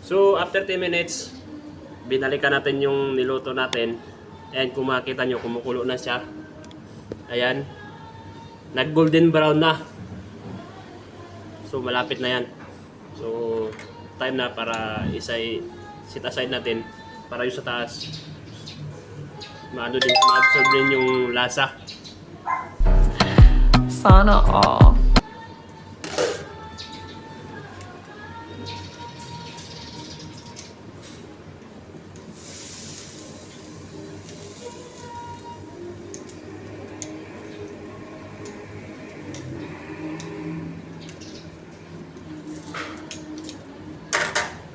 So, after 10 minutes, binalikan natin yung niluto natin. And kung makita nyo, kumukulo na siya. Ayan. Nag-golden brown na. So, malapit na yan. So, time na para set aside natin para yung sa taas maano din, ma-absorb din yung lasa. Sana all.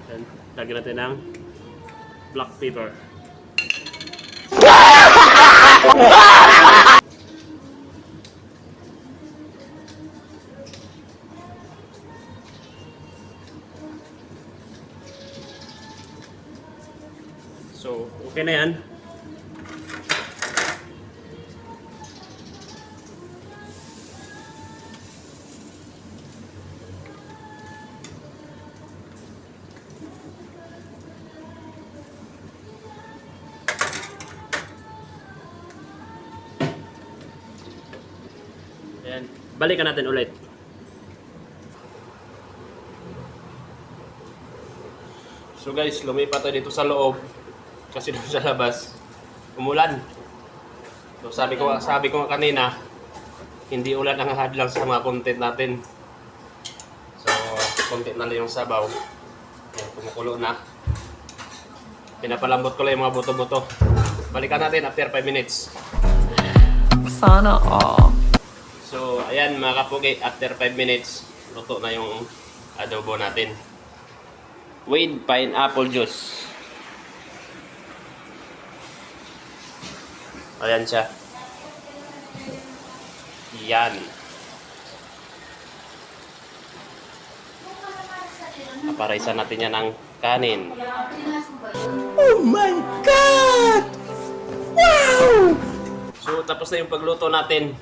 Then, lagyan natin ng black pepper. So, okay na yan. Ayan. Balikan natin ulit. So guys, lumipat tayo dito sa loob kasi doon sa labas umulan. So sabi ko nga kanina, hindi ulan ang hadlang sa mga content natin. So content na lang yung sabaw. Ayan, kumukulo na. Pinapalambot ko lang yung mga buto-buto. Balikan natin after 5 minutes. Sana all. So, ayan mga kapugi, after 5 minutes, luto na yung adobo natin. With pineapple juice. Ayan siya. Yan. Aparaisan natin yan ng kanin. Oh my God! Wow! So, tapos na yung pagluto natin.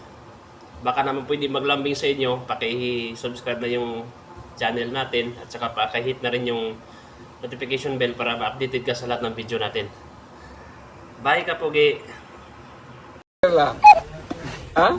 Baka naman pwede maglambing sa inyo, paki-subscribe na yung channel natin at saka paki-hit na rin yung notification bell para ma-updated ka sa lahat ng video natin. Bye kapugi! Ha?